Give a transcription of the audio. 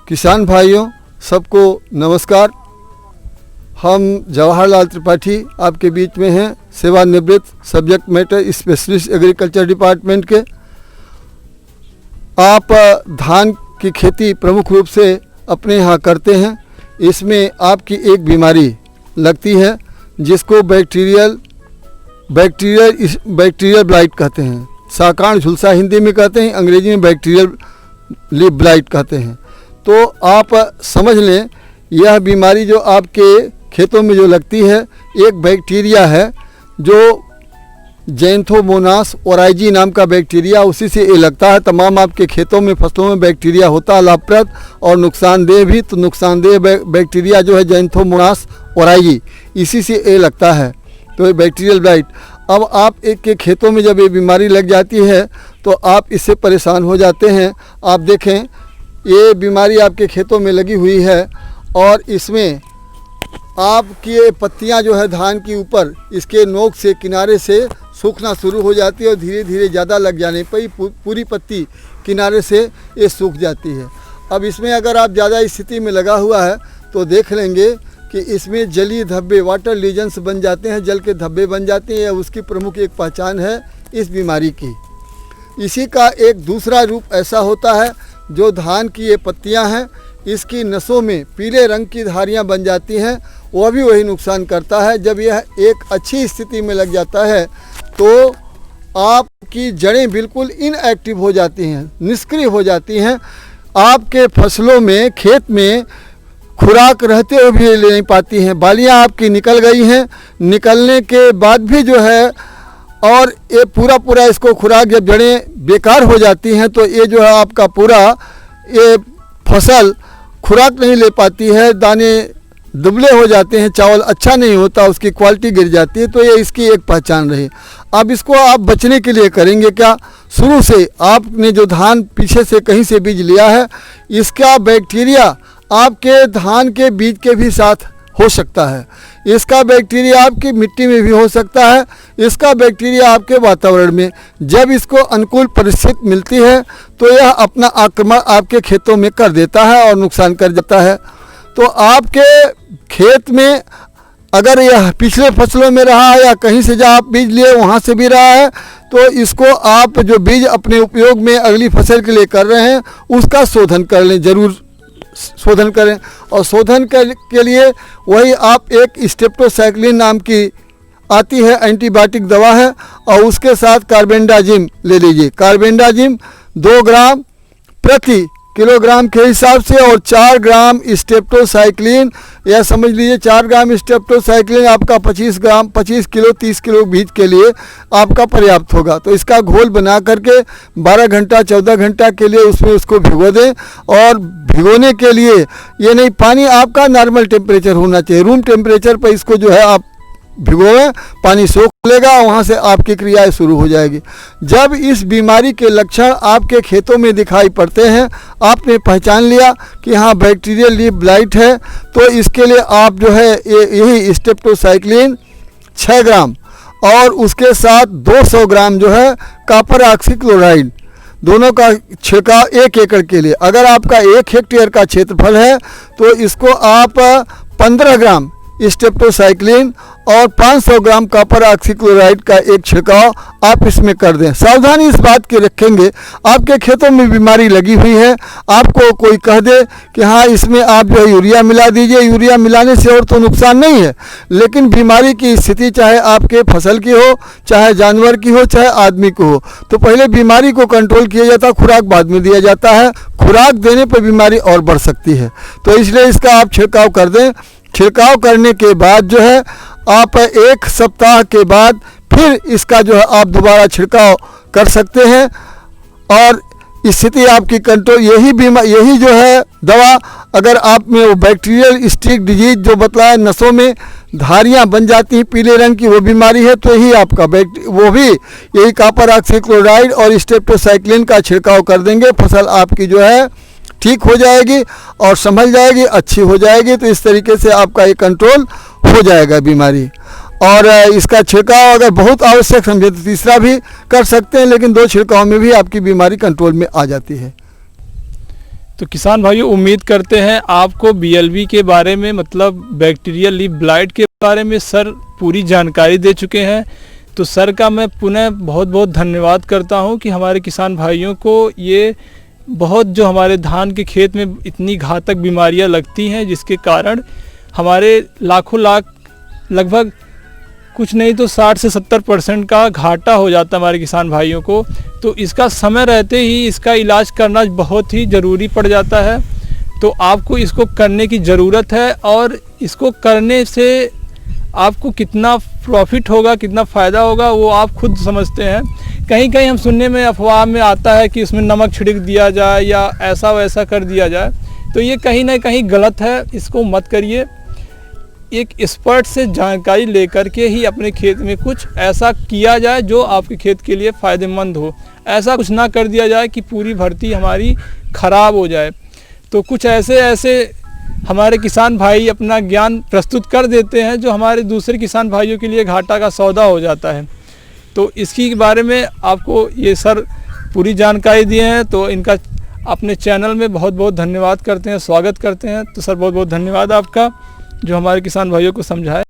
किसान भाइयों सबको नमस्कार। हम जवाहरलाल त्रिपाठी आपके बीच में हैं, सेवानिवृत्त subject matter specialist agriculture department के। आप धान की खेती प्रमुख रूप से अपने यहाँ करते हैं। इसमें आपकी एक बीमारी लगती है जिसको बैक्टीरियल ब्लाइट कहते हैं। साकार्ण झुलसा हिंदी में कहते हैं, अंग्रेजी में बैक्टीरियल लीफ ब्लाइट कहते हैं। तो आप समझ लें, यह बीमारी जो आपके खेतों में जो लगती है, एक बैक्टीरिया है जो जैंथोमोनास ओराइजी नाम का बैक्टीरिया, उसी से ये लगता है। तमाम आपके खेतों में फसलों में बैक्टीरिया होता है, लाभप्रद और नुकसानदेह भी। तो नुकसानदेह बैक्टीरिया जो है जैंथोमोनास ओराइजी, इसी से ये लगता है, तो ये बैक्टीरियल ब्लाइट। अब आप एक के खेतों में जब ये बीमारी लग जाती है तो आप इससे परेशान हो जाते हैं। आप देखें, ये बीमारी आपके खेतों में लगी हुई है और इसमें आपकी ये पत्तियां जो है धान की ऊपर, इसके नोक से किनारे से सूखना शुरू हो जाती है और धीरे धीरे ज़्यादा लग जाने पर पूरी पत्ती किनारे से ये सूख जाती है। अब इसमें अगर आप ज़्यादा स्थिति में लगा हुआ है तो देख लेंगे कि इसमें जलीय धब्बे, वाटर लीजन्स बन जाते हैं, जल के धब्बे बन जाते हैं। उसकी प्रमुख एक पहचान है इस बीमारी की। इसी का एक दूसरा रूप ऐसा होता है, जो धान की ये पत्तियां हैं, इसकी नसों में पीले रंग की धारियां बन जाती हैं, वह भी वही नुकसान करता है। जब यह एक अच्छी स्थिति में लग जाता है तो आपकी जड़ें बिल्कुल इनएक्टिव हो जाती हैं, निष्क्रिय हो जाती हैं। आपके फसलों में, खेत में खुराक रहते हुए भी ले नहीं पाती हैं। बालियां आपकी निकल गई हैं, निकलने के बाद भी जो है, और ये पूरा इसको खुराक, जब जड़ें बेकार हो जाती हैं तो ये जो है आपका पूरा ये फसल खुराक नहीं ले पाती है, दाने दुबले हो जाते हैं, चावल अच्छा नहीं होता, उसकी क्वालिटी गिर जाती है। तो ये इसकी एक पहचान रही। अब इसको आप बचने के लिए करेंगे क्या? शुरू से आपने जो धान पीछे से कहीं से बीज लिया है, इसका बैक्टीरिया आपके धान के बीज के भी साथ हो सकता है। इसका बैक्टीरिया आपकी मिट्टी में भी हो सकता है, इसका बैक्टीरिया आपके वातावरण में। जब इसको अनुकूल परिस्थिति मिलती है तो यह अपना आक्रमण आपके खेतों में कर देता है और नुकसान कर देता है। तो आपके खेत में अगर यह पिछले फसलों में रहा है या कहीं से जहाँ आप बीज लिए वहाँ से भी रहा है, तो इसको आप जो बीज अपने उपयोग में अगली फसल के लिए कर रहे हैं उसका शोधन कर लें, ज़रूर शोधन करें। और शोधन के लिए वही आप एक स्टेप्टोसाइक्लिन नाम की आती है, एंटीबायोटिक दवा है, और उसके साथ कार्बेंडाजिम ले लीजिए। कार्बेंडाजिम 2 ग्राम प्रति किलोग्राम के हिसाब से और 4 ग्राम स्टेप्टोसाइक्लिन, या समझ लीजिए 4 ग्राम स्टेप्टोसाइक्लिन आपका 25 किलो 30 किलो बीज के लिए आपका पर्याप्त होगा। तो इसका घोल बना करके 12 घंटा 14 घंटा के लिए उसमें उसको भिगो दें। और भिगोने के लिए ये नहीं, पानी आपका नॉर्मल टेम्परेचर होना चाहिए, रूम टेम्परेचर पर इसको जो है आप भिगोएं, पानी सोख लेगा, वहाँ से आपकी क्रियाएं शुरू हो जाएगी। जब इस बीमारी के लक्षण आपके खेतों में दिखाई पड़ते हैं, आपने पहचान लिया कि हाँ बैक्टीरियल लीफ ब्लाइट है, तो इसके लिए आप जो है यही स्टेप्टोसाइक्लिन 6 ग्राम और उसके साथ 200 ग्राम जो है कॉपर ऑक्सीक्लोराइड, दोनों का छिड़काव 1 एकड़ के लिए। अगर आपका 1 हेक्टेयर का क्षेत्रफल है तो इसको आप 15 ग्राम स्टेप्टोसाइक्लिन और 500 ग्राम कॉपर ऑक्सीक्लोराइड का एक छिड़काव आप इसमें कर दें। सावधानी इस बात की रखेंगे, आपके खेतों में बीमारी लगी हुई है, आपको कोई कह दे कि हाँ इसमें आप जो है यूरिया मिला दीजिए, यूरिया मिलाने से और तो नुकसान नहीं है, लेकिन बीमारी की स्थिति चाहे आपके फसल की हो, चाहे जानवर की हो, चाहे आदमी को हो, तो पहले बीमारी को कंट्रोल किया जाता है, खुराक बाद में दिया जाता है। खुराक देने पर बीमारी और बढ़ सकती है, तो इसलिए इसका आप छिड़काव कर दें। छिड़काव करने के बाद जो है आप 1 सप्ताह के बाद फिर इसका जो है आप दोबारा छिड़काव कर सकते हैं और स्थिति आपकी कंट्रोल। यही जो है दवा, अगर आप में वो बैक्टीरियल स्टिक डिजीज जो बतलाया, नसों में धारियां बन जाती हैं पीले रंग की, वो बीमारी है, तो यही आपका वो भी यही कॉपर ऑक्सीक्लोराइड और स्टेप्टोसाइक्लिन का छिड़काव कर देंगे, फसल आपकी जो है ठीक हो जाएगी और संभल जाएगी, अच्छी हो जाएगी। तो इस तरीके से आपका ये कंट्रोल हो जाएगा बीमारी। और इसका छिड़काव अगर बहुत आवश्यक समझे तो तीसरा भी कर सकते हैं, लेकिन 2 छिड़काव में भी आपकी बीमारी कंट्रोल में आ जाती है। तो किसान भाइयों, उम्मीद करते हैं आपको BLV के बारे में, मतलब बैक्टीरियल लीफ ब्लाइट के बारे में सर पूरी जानकारी दे चुके हैं। तो सर का मैं पुनः बहुत बहुत धन्यवाद करता हूं कि हमारे किसान भाइयों को ये बहुत, जो हमारे धान के खेत में इतनी घातक बीमारियां लगती हैं जिसके कारण हमारे लाखों लाख, लगभग कुछ नहीं तो 60 से 70% का घाटा हो जाता है हमारे किसान भाइयों को। तो इसका समय रहते ही इसका इलाज करना बहुत ही ज़रूरी पड़ जाता है। तो आपको इसको करने की ज़रूरत है, और इसको करने से आपको कितना प्रॉफिट होगा, कितना फ़ायदा होगा, वो आप खुद समझते हैं। कहीं कहीं हम सुनने में, अफवाह में आता है कि इसमें नमक छिड़क दिया जाए या ऐसा वैसा कर दिया जाए, तो ये कहीं ना कहीं गलत है। इसको मत करिए। एक एक्सपर्ट से जानकारी लेकर के ही अपने खेत में कुछ ऐसा किया जाए जो आपके खेत के लिए फ़ायदेमंद हो। ऐसा कुछ ना कर दिया जाए कि पूरी भर्ती हमारी ख़राब हो जाए। तो कुछ ऐसे हमारे किसान भाई अपना ज्ञान प्रस्तुत कर देते हैं जो हमारे दूसरे किसान भाइयों के लिए घाटा का सौदा हो जाता है। तो इसके बारे में आपको ये सर पूरी जानकारी दिए हैं, तो इनका अपने चैनल में बहुत बहुत धन्यवाद करते हैं, स्वागत करते हैं। तो सर बहुत बहुत धन्यवाद आपका, जो हमारे किसान भाइयों को समझाए।